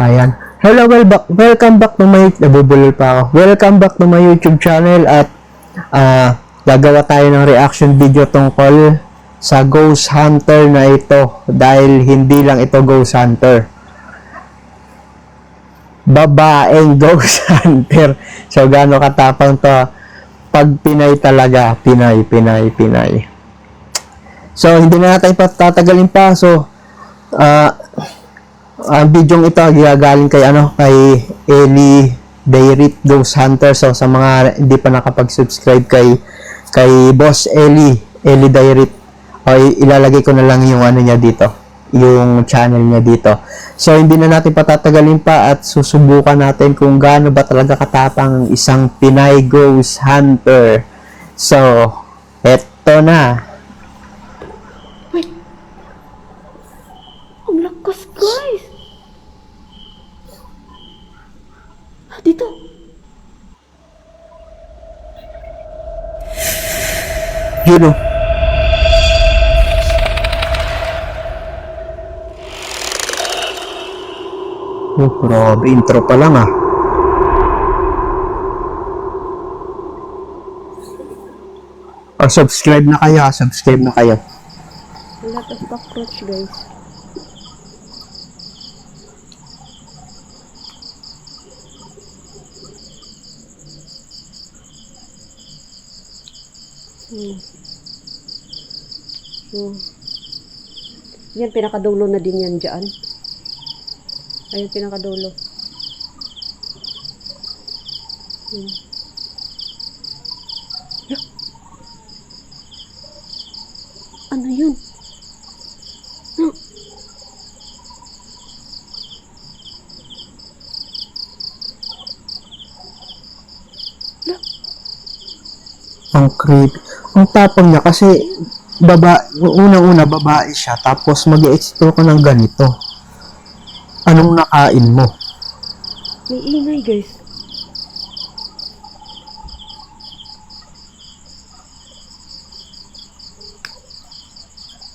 Ayan. Hello, welcome back to my, nabubulol pa ako. Welcome back to my YouTube channel at gagawa tayo ng reaction video tungkol sa Ghost Hunter na ito dahil hindi lang ito Ghost Hunter. Babaeng Ghost Hunter. So, gaano katapang to? Pag Pinay talaga. Pinay. So, hindi na natin patatagalin pa. So, ang video ito gagaling kay Ellie Dayrit Ghost Hunter. So sa mga hindi pa nakapag-subscribe kay Boss Ellie Dayrit, ilalagay ko na lang yung niya dito, yung channel niya dito. So hindi na natin patatagalin pa at susubukan natin kung gaano ba talaga katapang isang Pinay Ghost Hunter. So eto na. Wait. Ang lakas, guys. Dito. Yun o. Oh, grabe. Intro pa lang subscribe na kayo. Subscribe na kayo. A lot of cockroach, guys. Yan, pinakadulo na din yan dyan. Ayun, pinakadulo. Ano yun? Ang creepy. Ang tapang niya kasi unang-una babae siya tapos mag-i-explore ka ng ganito. Anong nakain mo? May ingay, guys.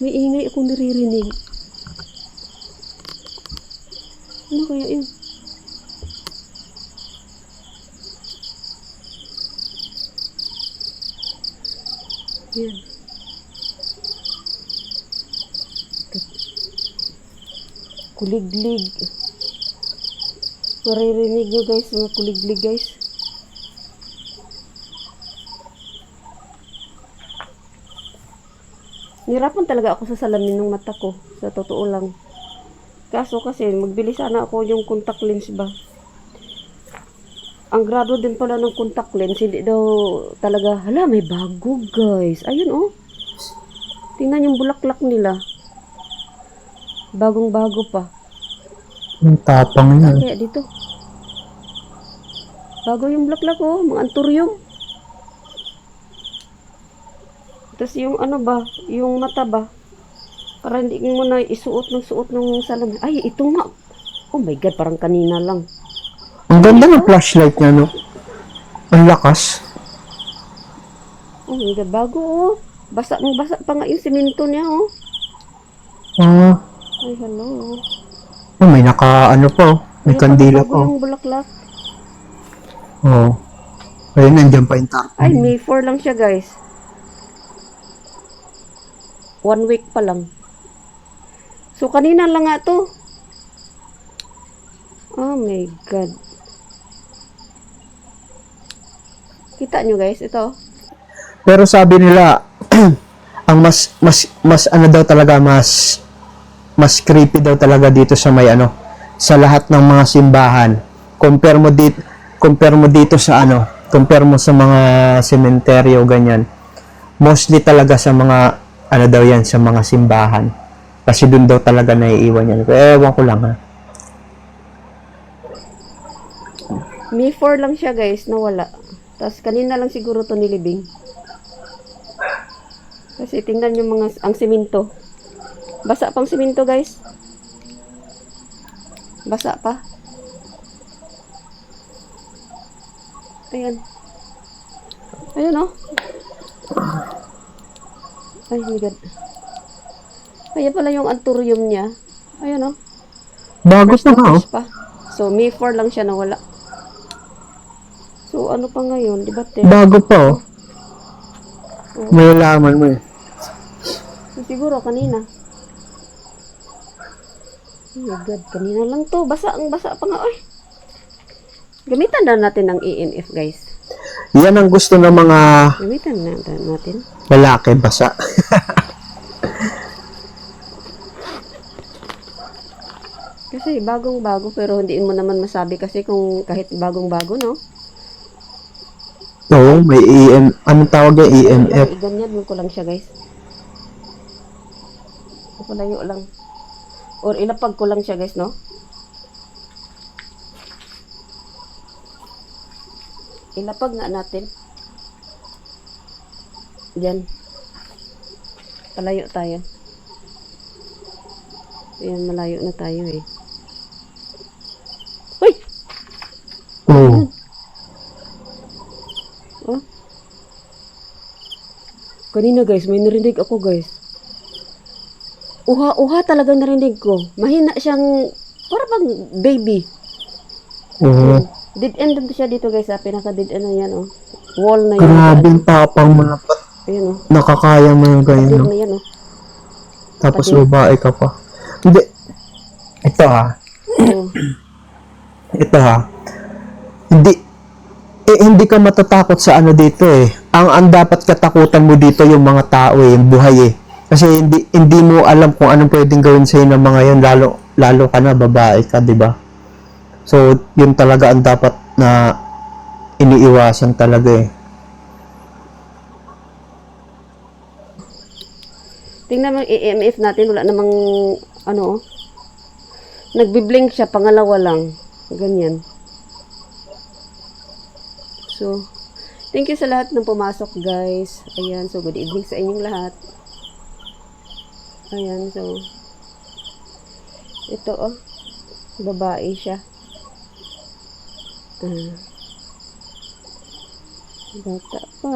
May ingay ako naririnig. Ano kaya yun? Yan. Kuliglig. Maririnig nyo, guys, mga kuliglig, guys. Nirapan talaga ako sa salamin ng mata ko. Sa totoo lang. Kaso kasi, magbili sana ako yung contact lens ba. Ang grado din pala ng contact lens, hindi daw talaga, hala, may bago, guys. Ayun, oh. Tingnan yung bulaklak nila. Bagong-bago pa. Ang tapang niya. Kaya dito. Bago yung bulaklak, oh. Mga anturyum. Tapos yung ano ba, yung mata ba. Para hindi mo na suot ng salamin. Ay, ito nga. Oh my God, parang kanina lang. Ang ganda ng flashlight niya, no? Ang lakas. Oh my God, bago, oh. Basa pa nga yung simento niya, oh. Ay, hello. May naka, pa, oh. May kandila pa, yung bulaklak. Oh. Ayun, nandiyan pa yung tarp. Ay, May 4 lang siya, guys. 1 week pa lang. So, kanina lang nga to. Oh my God. Kita nyo, guys, ito. Pero sabi nila, ang mas ano daw talaga, mas creepy daw talaga dito sa may sa lahat ng mga simbahan. Compare mo dito sa compare mo sa mga sementeryo, ganyan. Mostly talaga sa mga, daw yan, sa mga simbahan. Kasi dun daw talaga naiiwan yan. Pero ewan ko lang, ha. May 4 lang siya, guys, nawala. Tapos kanina lang siguro to nilibing. Kasi tingnan yung ang simento. Basa pang simento, guys. Basa pa. Ayan. Ayan, oh. Ay, my God. Kaya pala yung anthurium niya. Ayan, oh. Bago Fresh pa na nga, oh. fresh pa. So, May 4 lang siya nawala. So, ano pa ngayon? Di ba, te? Bago pa, oh. Oo. May laman mo eh. So, siguro, kanina. Oh my God, kanina lang to. Basa ang basa pa nga, oy. Gamitan na natin ng EMF, guys. Yan ang gusto ng mga Gamitan na natin. lalaki, basa. Kasi bagong-bago, pero hindi mo naman masabi kasi kung kahit bagong-bago, no? Oo, may anong tawag yung EMF? Ganyan mo ko lang siya, guys. Palayo lang. Or ilapag ko lang siya, guys, no? Ilapag nga natin. Diyan. Palayo tayo. Ayan, malayo na tayo eh. Uy! Oo. Oh. Kanina, guys, may narinig ako, guys. Uha talaga narinig ko. Mahina siyang, para bang baby. Oo. Dead end din siya dito, guys. Pinaka dead end na yan, oh. Wall na yun. Grabing tapang mo na pa. Ayun, oh. Nakakaya mo yung ganyan, Dead no? na yan, oh. Tapos Pati- babae ka pa. Hindi. Ito ha. Oh. Ito ha. Hindi ka matatakot sa ano dito eh. Ang dapat katakutan mo dito yung mga tao eh, yung buhay eh. Kasi hindi mo alam kung anong pwedeng gawin sa'yo ng mga yun, lalo ka na, babae ka, di ba? So, yun talaga ang dapat na iniiwasan talaga eh. Tingnan mo yung EMF natin. Wala namang, ano, oh. Nagbiblink siya, pangalawa lang. Ganyan. So, thank you sa lahat ng pumasok, guys. Ayan, so good evening sa inyong lahat. Ayan, so, ito, oh, babae siya. Bata pa.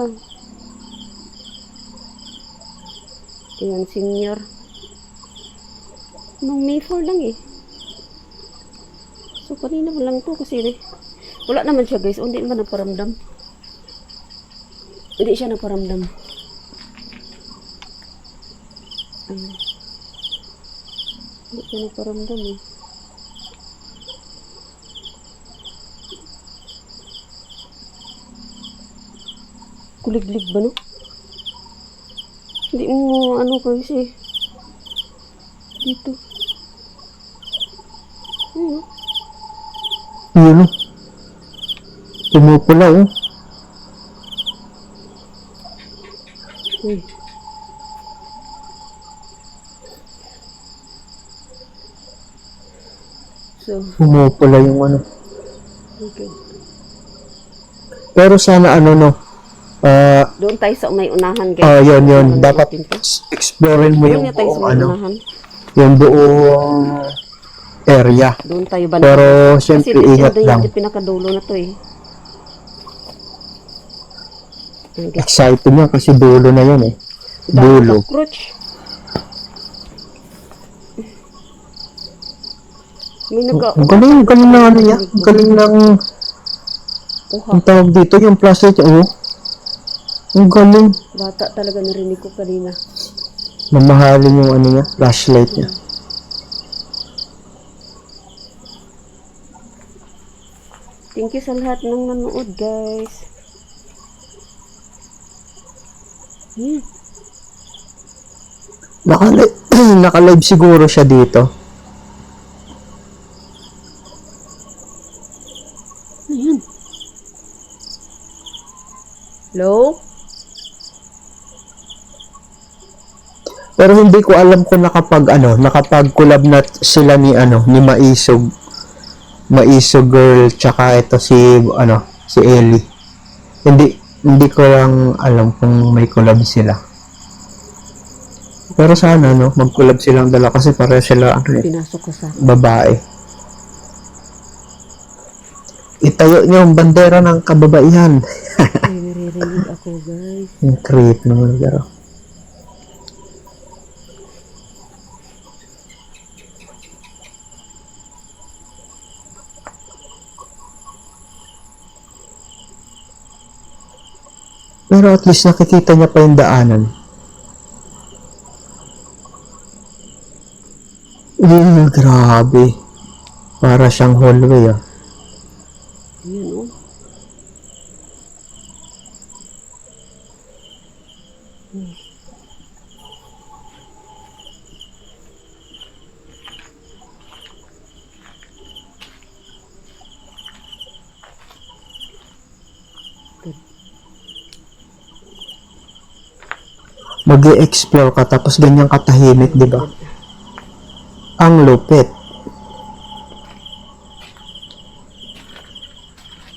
Ayan, senior. Nung May 4 lang eh. So, kanina mo lang to kasi wala naman siya, guys. O, hindi naman nagparamdam. Hindi siya nagparamdam. Hindi siya nagparamdam eh. Kuliglig ba, no? Hindi mo, ano kasi. Dito. Ayun. Yun oh. Pumupula oh. Uy. So, Pumupula yung ano. okay. Pero sana ano no. Doon tayo sa may unahan, guys. Yun. Ano Dapat natin to? explorein mo Doon yung nga tayo sa buong may ano. unahan. Yung buong area. Doon tayo ba? Pero, Kasi syempre, dito ingat na lang. yung pinakadulo na to eh. Okay. Excited na kasi dulo na yun eh. Dulo. Cockroach. May Ang galing na ano niya. Ang galing ng, Uha. ang tawag dito, yung flashlight. Oh. Ang galing. Bata talaga narinig ko kanina. Mamahalin yung ano niya, flashlight niya. Thank you sa lahat ng nanood, guys. Naka-live siguro siya dito. Ayan. Hello? Pero hindi ko alam kung nakapag-collab na sila ni Maisog girl tsaka ito si Ellie. Hindi ko lang alam kung may collab sila. Pero sana mag-collab silang dalawa kasi pareho sila Pinasok ko sa... babae. Itayo niyo ang bandera ng kababaihan. Ay, naririnig ako, guys. Ang creep naman pero. Pero at least nakikita niya pa yung daanan. Grabe. Para siyang hallway ah. Ayan, oh. Mag-i-explore ka tapos ganyan katahimik, di ba? Ang lupit.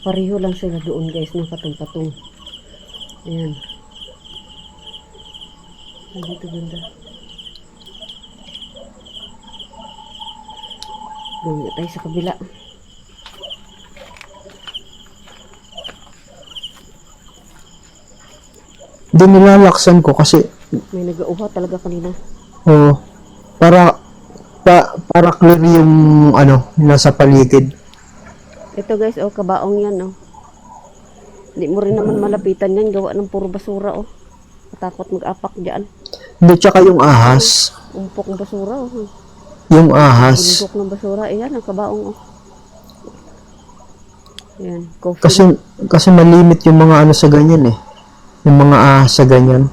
Pareho lang sila doon guys, ng patong-patong. Ayan. Dito ganda. Doon nga tayo sa kabila. Di nilalaksan ko kasi May nag-auha talaga kanina. oh, para clear yung ano, nasa paligid. Ito guys, oh, kabaong yan, oh. Hindi mo rin naman malapitan yan. Gawa ng puro basura, oh. Katakot mag-apak dyan. Hindi, tsaka yung ahas. Umpok ng basura, oh. Yung ahas. Bundok ng basura. Ayan, ang kabaong, oh. Ayan, coffee. Kasi malimit yung mga ano sa ganyan eh. Yung mga ahas sa ganyan.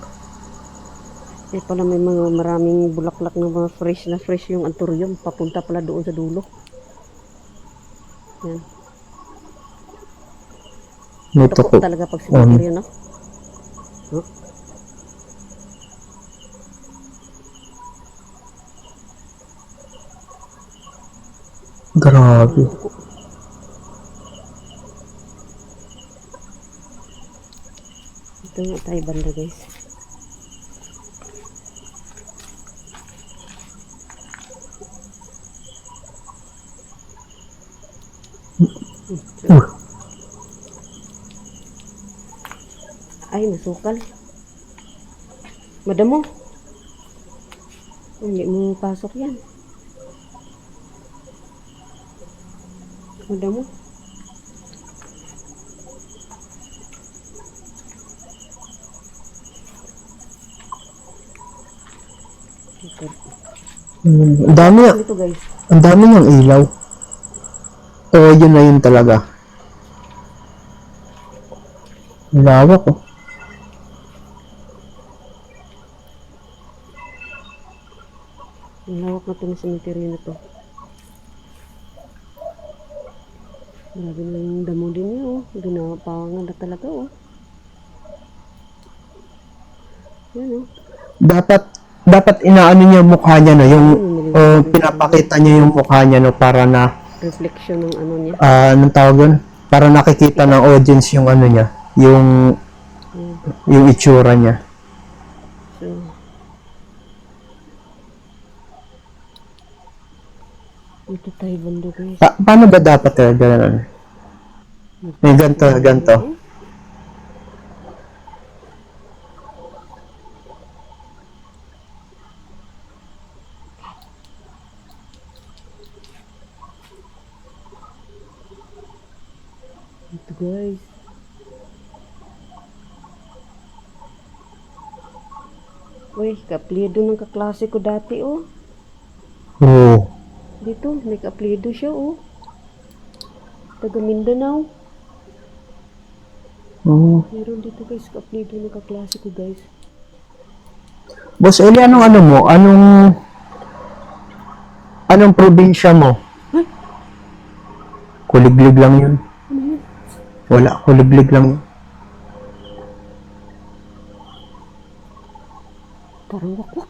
Eh pala may mga maraming bulaklak na mga fresh na fresh yung anthurium. Papunta pala doon sa dulo. Yan. May Tukok tuko. talaga pag cemetery, no? Huh? Grabe. Ito nga tayo banda guys. Ay, nasukal. Madamo. Hindi mo pasok yan. Madamo. Ang dami, Dito guys. ang dami ng ilaw. O, yun na yun talaga. Lawak oh. Ang lawak na ito ng cemetery na to. Grabe na yung damo din niya, oh. Ginapangan na talaga, oh. Yan, oh. Dapat inaano niya yung mukha niya no, yung pinapakita niya yung mukha niya no para na Reflection ng ano niya. anong tawag yun? Para nakikita ng audience yung ano niya, yung itsura niya. So, ito tayo banda guys. Paano ba dapat gano'n? May ganto. Ito guys. Uy, kaplido ng kaklase ko dati, oh. Oo. Dito, may kaplido siya, oh. Taga Mindanao. Oo. Meron dito guys, kaplido ng kaklase ko guys. Boss Eli, anong ano mo? Anong probinsya mo? Kuliglig lang yun. Wala, kuliglig lang yun. Parang wakwak.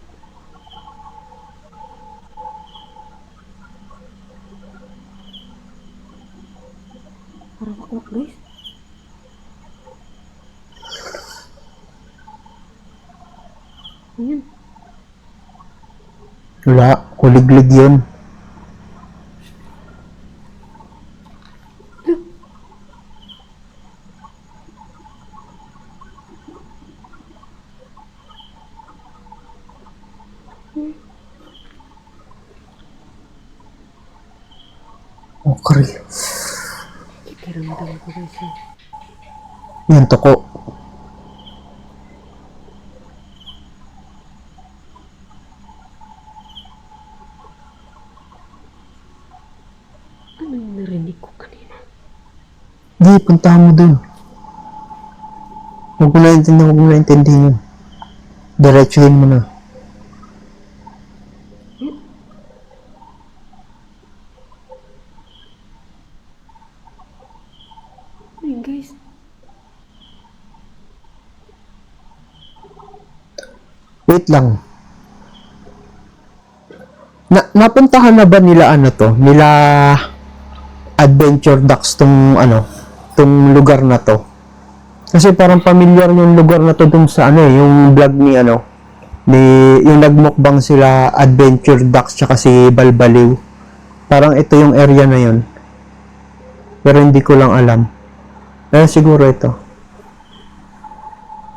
Parang wakwak guys. Ayan. Wala, kuliglig yun. Okay. Kiramdam ko guys. Yan, tuko. Di, puntahan mo dun. Huwag mo na intindihin yun. Diretsuhin mo na. Ayun guys. Wait lang. Napuntahan na ba nila ano to? Nila Adventure Ducks tong ano, tong lugar na to? Kasi parang familiar yung lugar na to dun sa ano yung vlog ni ano, ni yung nagmukbang sila Adventure Ducks tsaka si Balbaliw. Parang ito yung area na yun. Pero hindi ko lang alam. Siguro ito.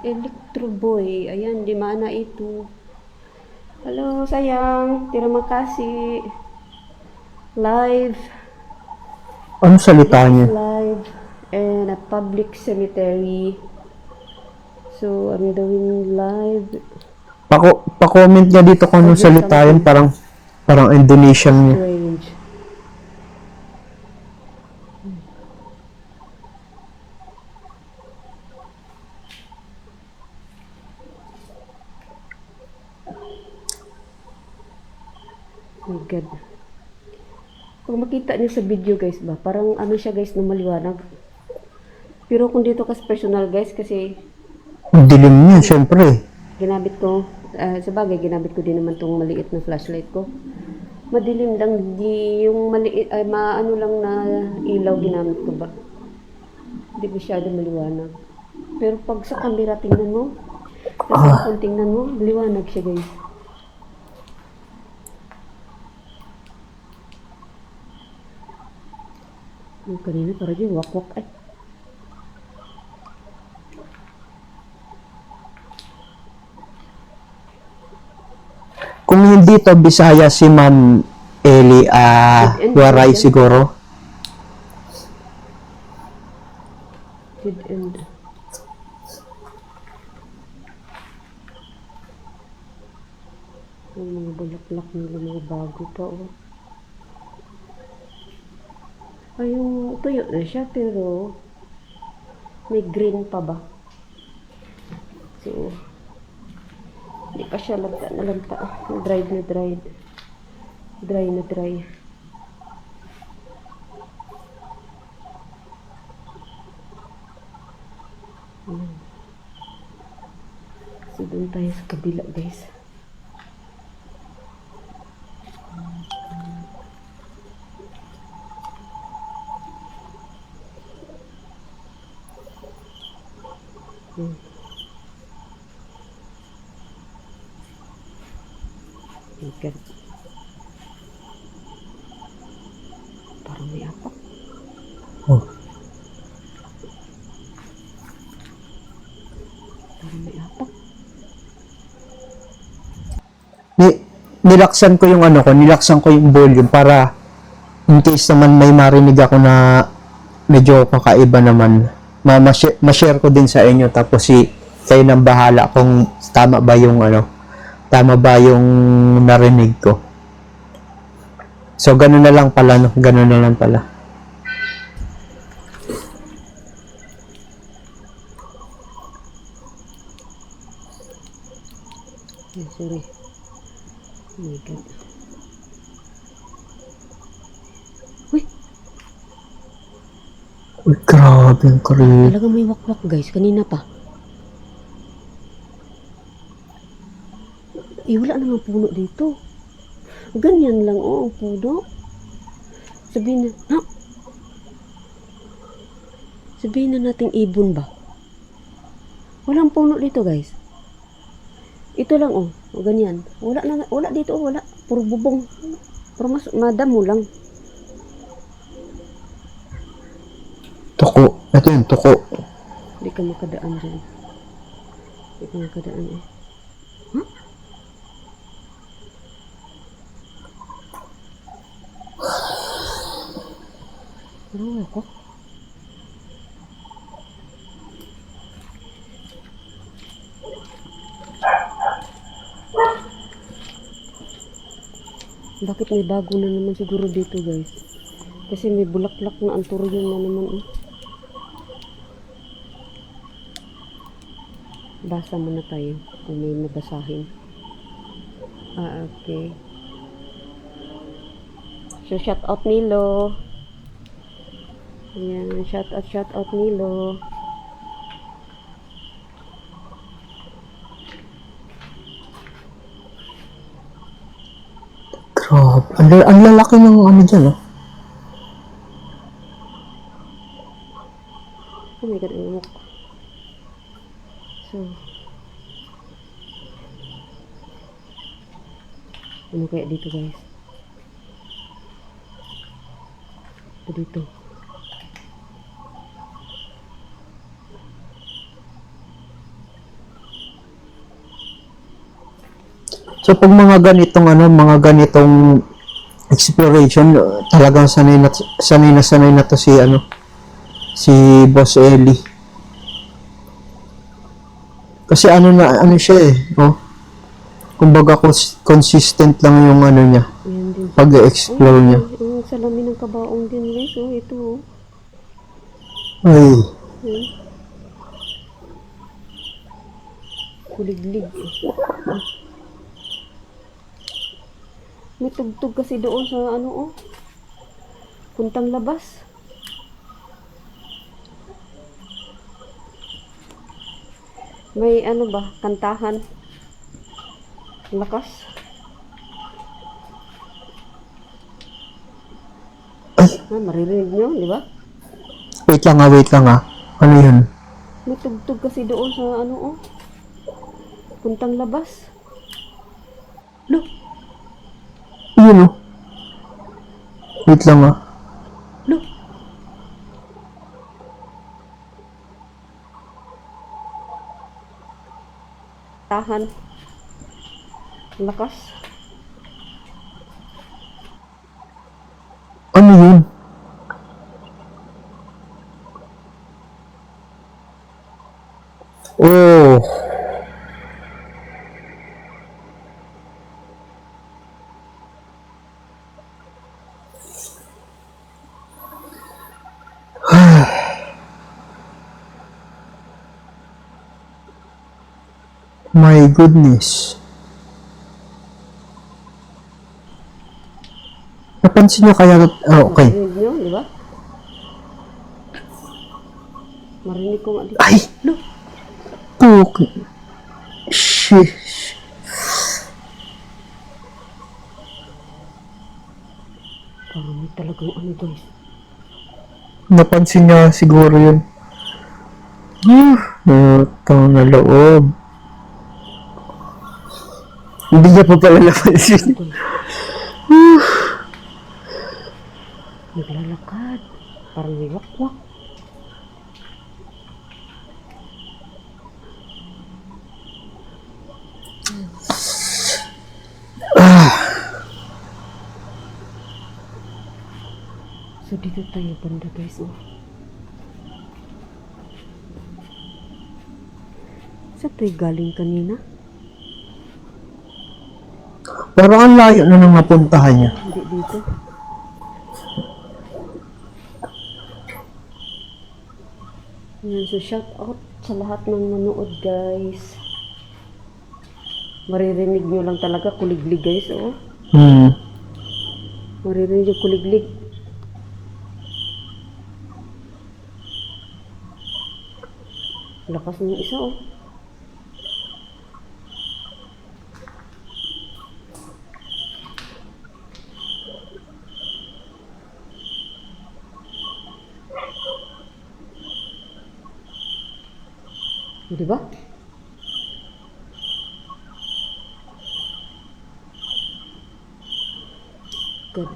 Electro Boy. Ayan, di mana itu. Halo sayang, terima kasih. Live. Ano salita niya? Live in a public cemetery. So, I'm doing live. Pa-comment niya dito kung anong salita yun. Parang Indonesian niya. Strange. Oh my God. Kung makita niyo sa video guys ba, parang ano siya guys na maliwanag. Pero kung dito kasi personal guys, kasi Ang dilim niya, syempre. ginamit ko, sa bagay ginamit ko din naman tong maliit na flashlight ko. Madilim lang, di yung maliit, ay maano lang na ilaw ginamit ko ba. Hindi masyado maliwanag. Pero pag sa camera tingnan mo, kasi kung tingnan mo, maliwanag siya guys. Yung kanina parang yung wakwak ay. Kung hindi to Bisaya si Ma'am Eli, Waray siguro. Dead end. Yung mga bulaklak nila, mga bago pa oh. Ay, yung tuyo na siya, pero may green pa ba? So, hindi pa siya lagta na lagta. Dried na dried. Dry na dry. So, doon tayo sa kabila, guys. Okay. Parang may apak. Oh. Parang may apak. Nilaksan ko yung nilaksan ko yung volume para in case naman may marinig ako na medyo kakaiba naman. Ma-share ko din sa inyo tapos kayo nang bahala kung tama ba yung narinig ko. So, ganun na lang pala, no? Ganun na lang pala. Ay, sorry. Oh my God. Uy! Uy, grabe ang creep. Talaga may wakwak guys, kanina pa. Wala namang puno dito. Ganyan lang, ang puno. Sabihin na, sabihin na nating ibon ba? Walang puno dito guys. Ito lang ganyan. Wala dito, wala. Puro bubong. Puro madamo lang. Tuko. Ito yung tuko. Hindi ka makadaan dyan. Hindi ka makadaan eh. Huh? Parang ako. Bakit may bago na naman siguro dito guys? Kasi may bulaklak na anturium na naman Basa muna tayo kung may mabasahin. Okay. So, shout out Milo. Ayan, shout out Milo. Grabe. Ang lalaki ng ano dyan, oh. Oh my God, umok. So, ano kaya dito guys? Ito dito. So pag mga ganitong mga ganitong exploration, talagang sanay na to si Boss Eli. Kasi ano siya eh, oh. Kumbaga consistent lang yung niya, Ayan din. pag-explore niya. Yung salamin ng kabaong din guys. Oh, ito oh. Ay, Ayan. Kuliglig. May tugtog kasi doon sa oh. Puntang labas. May ba? Kantahan. Lakas. Maririnig nyo, di ba? wait lang ah. Ano yun? May tugtog kasi doon sa oh. Puntang labas. Look. Yun oh. Wait lang ah. Look. Tahan. Lakas. Ano yun? Oh. My goodness. Napansin niyo kaya, okay. Marinig nyo, di ba? Marinig ko nga dito. Ay! Look. Okay. Sheesh. Parang may talagang guys. Napansin niya siguro yun. Utang na loob. Hindi niya pa pala napansin. Naglalakad. Parang may wakwak. So dito tayo banda guys oh. Saan tayo galing kanina? Parang ang layo na nang napuntahan niya. Hindi dito. Ayan, so shout out sa lahat ng nanood guys. Maririnig nyo lang talaga kuliglig guys oh. Maririnig yung kuliglig. Lakas ng isa oh. Di ba? Good.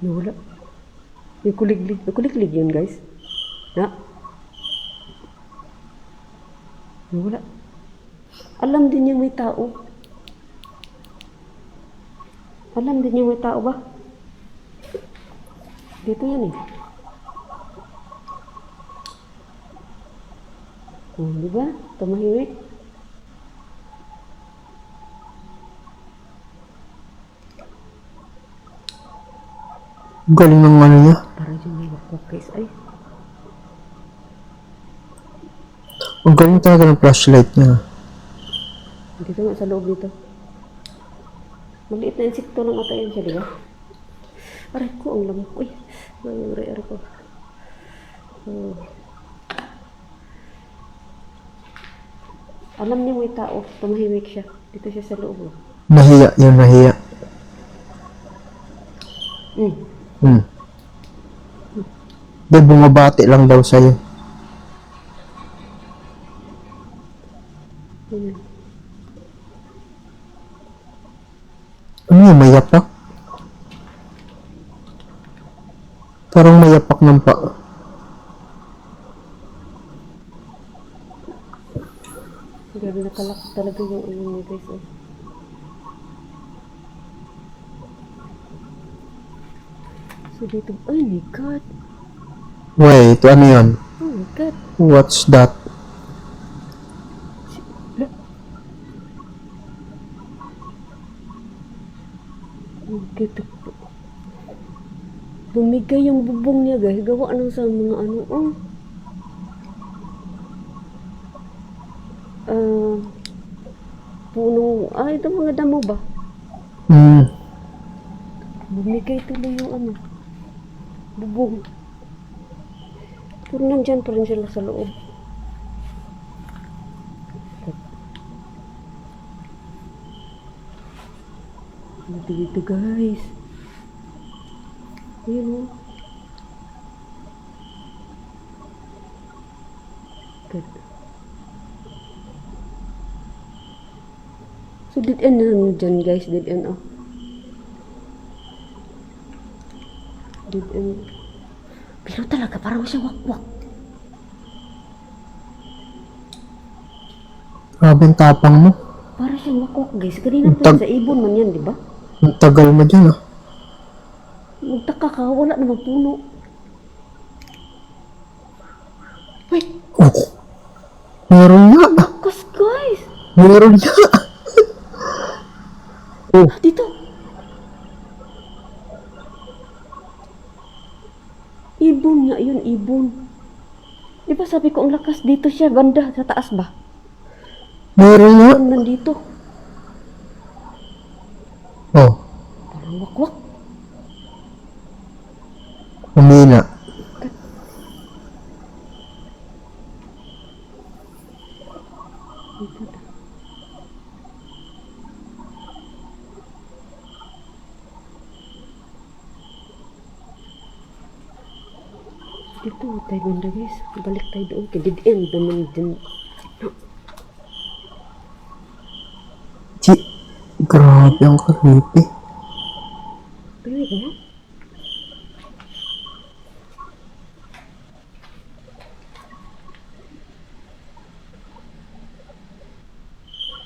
Nawala. May kuliglig. May kuliglig yun guys. Na? Nawala. Alam din niya may tao. Alam din niya may tao ba? Dito yan eh. Oh, di ba? Tumahimik. Galing ng niya. Para yung Okay, ay. Ang galing talaga ng flashlight niya. Dito nga sa loob nito. Maliit na insekto lang ata yan siya, di ba? Aray ko, ang lamok. Uy, aray ko. Oh. Alam niya may tao, tumahimik siya. Dito siya sa loob. Nahiya, yun nahiya. Di, bumabati lang daw sa'yo. Ayan. Ano yung mayapak? Parang mayapak ng pa. Grabe nakalak talaga yung ano niya guys. Oh. So dito, oh my god. Wait, ano yun? Oh my god. What's that? Gitu po. Bumigay yung bubong niya guys. Gawa nang sa mga ano. Oh. Punong, ito mga damo ba? Bumigay tuloy yung ano. Bubong. Pero nandyan pa rin sila sa loob. Dito guys. Ayun o. Good. So dead end na naman dyan guys. Dead end oh. Dead end. Pero talaga parang siya wakwak. Grabe ang tapang mo. Parang siyang wakwak guys. Kanina pa sa ibon man yan, di ba? Ang tagal mo dyan ah. Magtaka ka, wala namang puno. Wait, Oh. Meron nga. lakas guys! Meron nga. Oh. Dito! Ibon nga yun, ibon. Di ba sabi ko ang lakas dito siya, banda, sa taas ba? Meron nga. Ibon nandito. Oh. Parang wakwak. Humina. Dito tayo banda guys. Balik tayo doon. Kaya dead end naman din. Grabe ang creepy. Pwede na?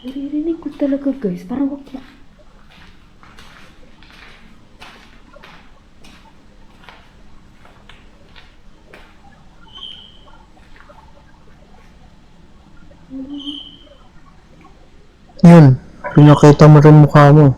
Naririnig ko talaga guys. Parang wakwak. Yun. Pinakita mo rin mukha mo.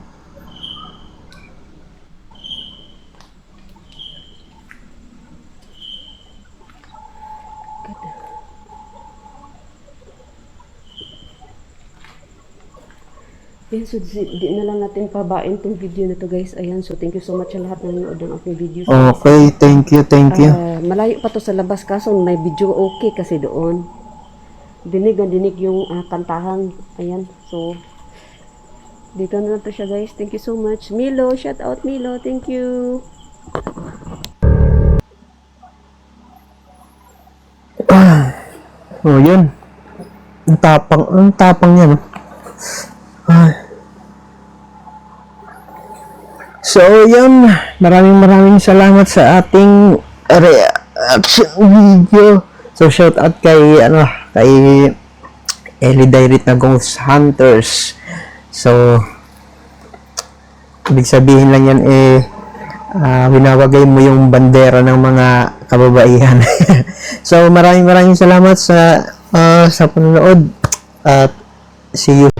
Yan, so di na lang natin pabain tong video na to guys. Ayan, so thank you so much sa lahat ng nanood ng aking video. Okay, thank you, thank you. Malayo pa to sa labas kaso may video okay kasi doon. Dinig yung kantahan. Ayan, so dito na lang to siya guys. Thank you so much. Milo, shout out Milo. Thank you. Oh, yun. Ang tapang niya, no? Ay. So, yun. Maraming salamat sa ating reaction video. So, shout out kay Ellie Dairit na Ghost Hunters. So, ibig sabihin lang yan winawagay mo yung bandera ng mga kababaihan. So, maraming salamat sa panonood at see you.